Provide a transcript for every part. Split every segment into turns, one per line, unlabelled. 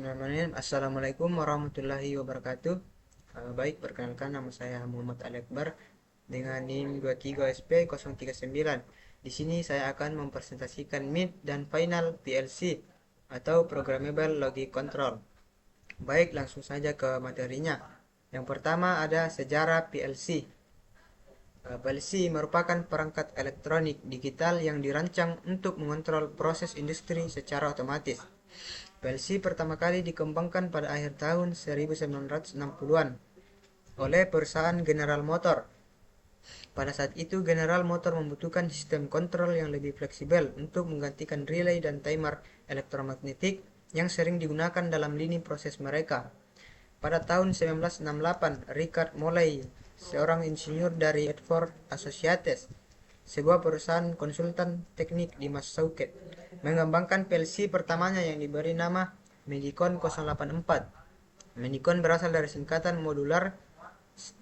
Bismillahirrahmanirrahim. Assalamualaikum warahmatullahi wabarakatuh. Baik, perkenalkan nama saya Muhammad Ali Akbar dengan NIM 23SP039. Di sini saya akan mempresentasikan mid dan final PLC atau Programmable Logic Control. Baik, langsung saja ke materinya. Yang pertama ada sejarah PLC. PLC merupakan perangkat elektronik digital yang dirancang untuk mengontrol proses industri secara otomatis. PLC pertama kali dikembangkan pada akhir tahun 1960-an oleh perusahaan General Motor. Pada saat itu, General Motor membutuhkan sistem kontrol yang lebih fleksibel untuk menggantikan relay dan timer elektromagnetik yang sering digunakan dalam lini proses mereka. Pada tahun 1968, Richard Morley, seorang insinyur dari Bedford Associates, sebuah perusahaan konsultan teknik di Massachusetts, mengembangkan PLC pertamanya yang diberi nama Magicon 084. Magicon berasal dari singkatan Modular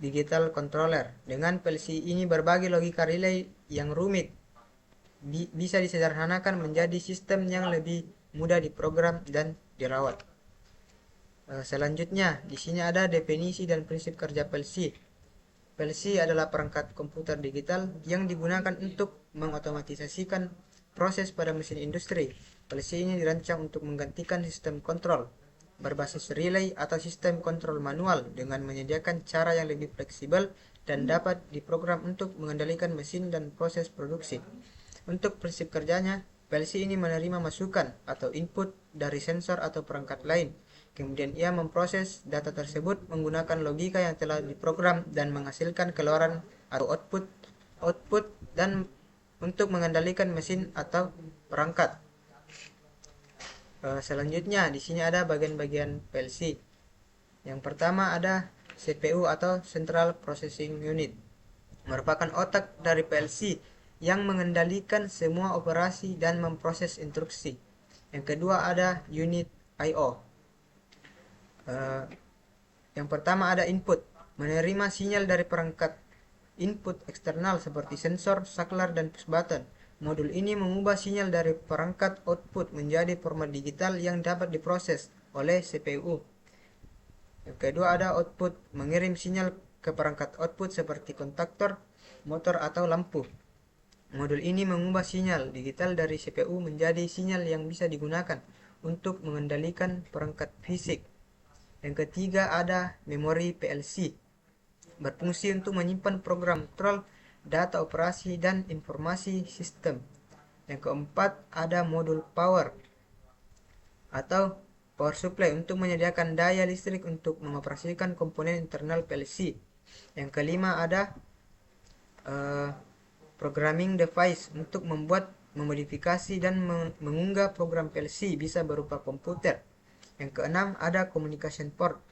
Digital Controller. Dengan PLC ini berbagai logika relay yang rumit bisa disederhanakan menjadi sistem yang lebih mudah diprogram dan dirawat. Selanjutnya, di sini ada definisi dan prinsip kerja PLC. PLC adalah perangkat komputer digital yang digunakan untuk mengotomatisasikan proses pada mesin industri. PLC ini dirancang untuk menggantikan sistem kontrol berbasis relay atau sistem kontrol manual dengan menyediakan cara yang lebih fleksibel dan dapat diprogram untuk mengendalikan mesin dan proses produksi. Untuk prinsip kerjanya, PLC ini menerima masukan atau input dari sensor atau perangkat lain. Kemudian ia memproses data tersebut menggunakan logika yang telah diprogram dan menghasilkan keluaran atau output dan untuk mengendalikan mesin atau perangkat. Selanjutnya di sini ada bagian-bagian PLC. Yang pertama ada CPU atau Central Processing Unit. Merupakan otak dari PLC yang mengendalikan semua operasi dan memproses instruksi. Yang kedua ada unit I/O. Yang pertama ada input, menerima sinyal dari perangkat input eksternal seperti sensor, saklar, dan push button. Modul ini mengubah sinyal dari perangkat output menjadi format digital yang dapat diproses oleh CPU. Yang kedua ada output, mengirim sinyal ke perangkat output seperti kontaktor, motor, atau lampu. Modul ini mengubah sinyal digital dari CPU menjadi sinyal yang bisa digunakan untuk mengendalikan perangkat fisik. Yang ketiga ada memori PLC, berfungsi untuk menyimpan program kontrol, data operasi, dan informasi sistem. Yang keempat ada modul power atau power supply untuk menyediakan daya listrik untuk mengoperasikan komponen internal PLC. Yang kelima ada programming device untuk memodifikasi dan mengunggah program PLC, bisa berupa komputer. Yang keenam ada communication port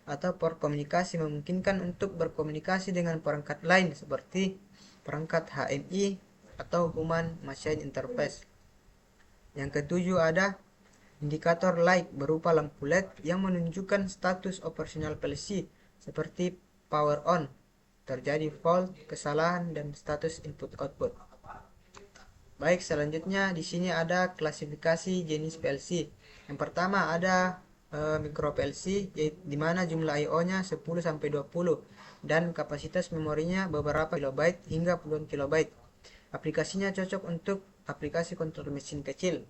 atau port komunikasi, memungkinkan untuk berkomunikasi dengan perangkat lain seperti perangkat HMI atau Human Machine Interface. Yang ketujuh ada indikator light berupa lampu LED yang menunjukkan status operasional PLC seperti power on, terjadi fault, kesalahan, dan status input output. Baik, selanjutnya di sini ada klasifikasi jenis PLC. Yang pertama ada micro PLC, di mana jumlah I/O-nya 10 sampai 20 dan kapasitas memorinya beberapa kilobyte hingga puluhan kilobyte. Aplikasinya cocok untuk aplikasi kontrol mesin kecil.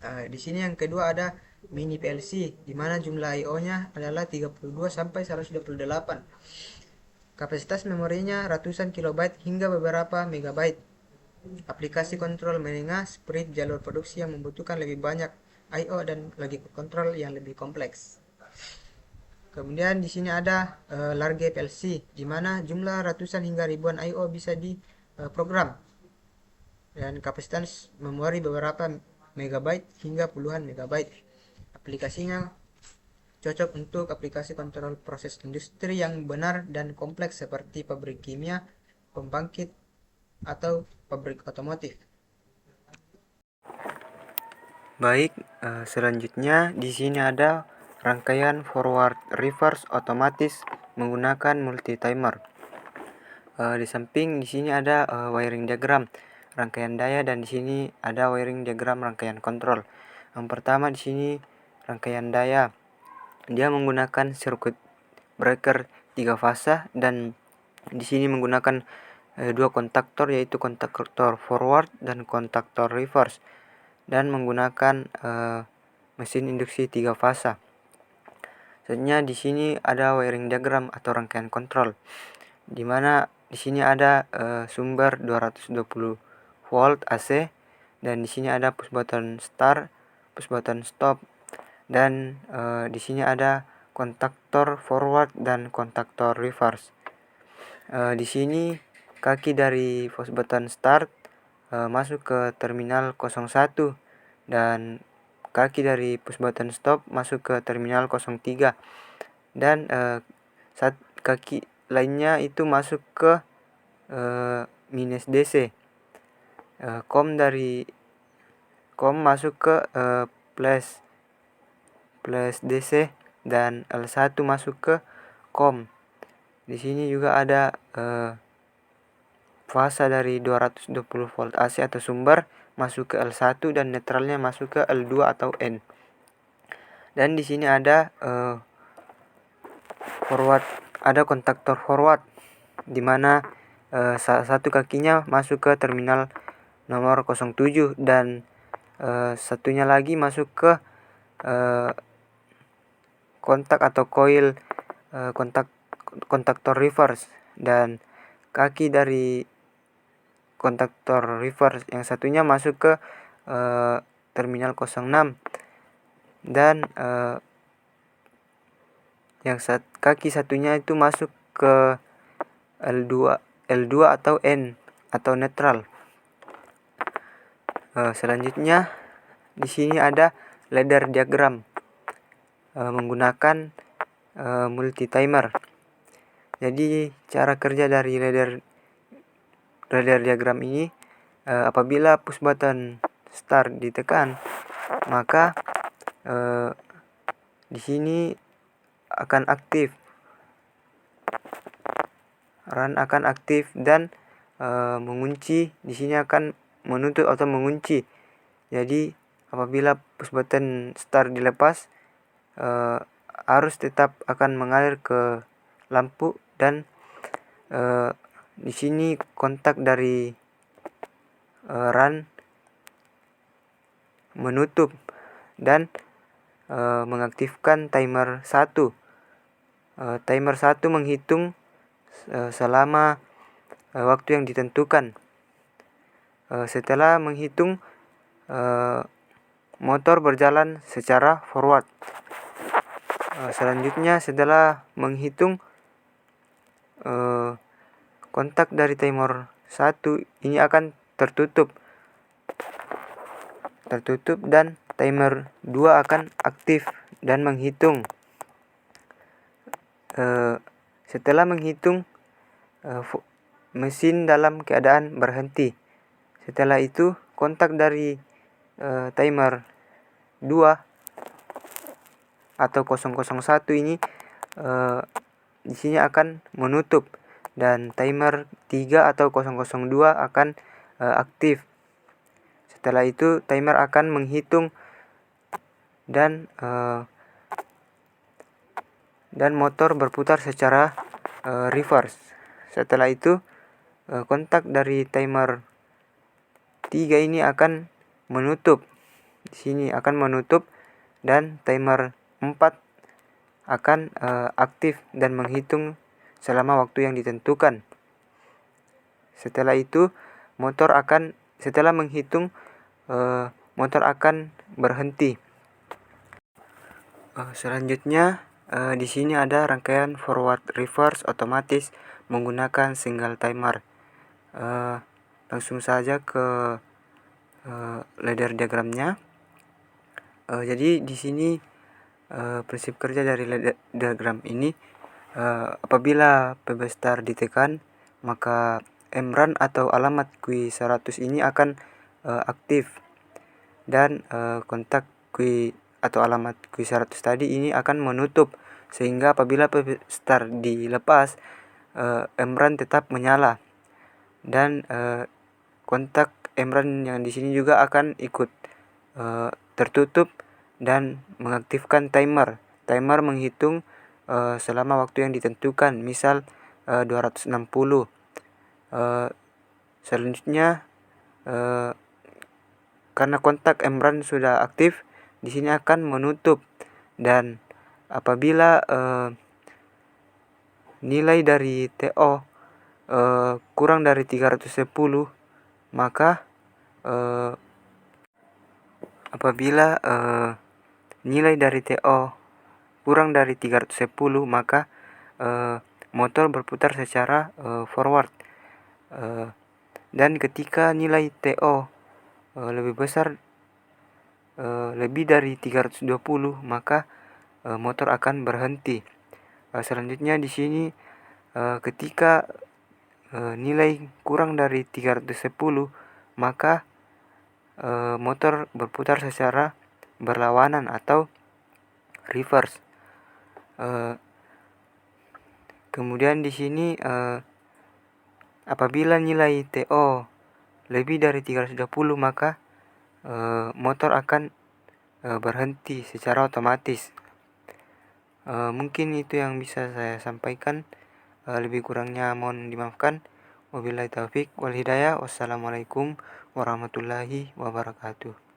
Di sini yang kedua ada mini PLC, di mana jumlah I/O-nya adalah 32 sampai 128. Kapasitas memorinya ratusan kilobyte hingga beberapa megabyte. Aplikasi kontrol menengah seperti jalur produksi yang membutuhkan lebih banyak I/O dan logika kontrol yang lebih kompleks. Kemudian di sini ada large PLC, di mana jumlah ratusan hingga ribuan I/O bisa diprogram dan kapasitas memori beberapa megabyte hingga puluhan megabyte. Aplikasinya cocok untuk aplikasi kontrol proses industri yang benar dan kompleks seperti pabrik kimia, pembangkit, atau pabrik otomotif. Baik, selanjutnya di sini ada rangkaian forward reverse otomatis menggunakan multi timer. Di samping di sini ada wiring diagram rangkaian daya, dan di sini ada wiring diagram rangkaian kontrol. Yang pertama di sini rangkaian daya. Dia menggunakan sirkuit breaker 3 fasa dan di sini menggunakan dua kontaktor, yaitu kontaktor forward dan kontaktor reverse, dan menggunakan mesin induksi 3 fasa. Selanjutnya di sini ada wiring diagram atau rangkaian kontrol, di mana di sini ada sumber 220 volt AC, dan di sini ada push button start, push button stop, dan di sini ada kontaktor forward dan kontaktor reverse. Di sini kaki dari push button start masuk ke terminal 01 dan kaki dari push button stop masuk ke terminal 03, dan kaki lainnya itu masuk ke minus DC. COM masuk ke plus DC dan L1 masuk ke COM. Di sini juga ada fasa dari 220 volt AC atau sumber masuk ke L1 dan netralnya masuk ke L2 atau N. Dan di sini ada kontaktor forward, di mana salah satu kakinya masuk ke terminal nomor 07 dan satunya lagi masuk ke kontak atau coil kontaktor reverse, dan kaki dari kontaktor reverse yang satunya masuk ke terminal 06, dan kaki satunya itu masuk ke L2 atau N atau netral. Selanjutnya di sini ada ladder diagram menggunakan multi timer. Jadi cara kerja dari ladder diagram ini, apabila push button start ditekan, maka di sini akan aktif, run akan aktif, dan mengunci di sini akan menutup atau mengunci. Jadi apabila push button start dilepas, arus tetap akan mengalir ke lampu, dan di sini kontak dari run menutup dan mengaktifkan timer 1. Timer 1 menghitung selama waktu yang ditentukan. Setelah menghitung, motor berjalan secara forward. Selanjutnya setelah menghitung, kontak dari timer 1 ini akan tertutup dan timer 2 akan aktif dan menghitung. Setelah menghitung, mesin dalam keadaan berhenti. Setelah itu kontak dari timer 2 atau 001 ini di sini akan menutup, dan timer 3 atau 002 akan aktif. Setelah itu timer akan menghitung dan motor berputar secara reverse. Setelah itu kontak dari timer 3 ini akan menutup. Di sini akan menutup dan timer 4 akan aktif dan menghitung selama waktu yang ditentukan. Setelah itu setelah menghitung, motor akan berhenti. Selanjutnya di sini ada rangkaian forward reverse otomatis menggunakan single timer. Langsung saja ke ladder diagramnya. Jadi di sini prinsip kerja dari ladder diagram ini, apabila PB start ditekan, maka MRAN atau alamat Q100 ini akan aktif, dan kontak Q atau alamat Q100 tadi ini akan menutup, sehingga apabila PB start dilepas, MRAN tetap menyala, dan kontak MRAN yang di sini juga akan ikut tertutup
dan mengaktifkan timer. Timer menghitung selama waktu yang ditentukan, misal 260. Selanjutnya karena kontak Emran sudah aktif, di sini akan menutup, dan apabila nilai dari TO kurang dari 310, maka apabila nilai dari TO kurang dari 310, maka motor berputar secara forward. Dan ketika nilai TO lebih besar, lebih dari 320, maka motor akan berhenti. Selanjutnya di sini ketika nilai kurang dari 310, maka motor berputar secara berlawanan atau reverse. Kemudian di sini apabila nilai TO lebih dari 320, maka motor akan berhenti secara otomatis. Mungkin itu yang bisa saya sampaikan. Lebih kurangnya mohon dimaafkan. Wabillahi taufik wal hidayah. Wassalamualaikum warahmatullahi wabarakatuh.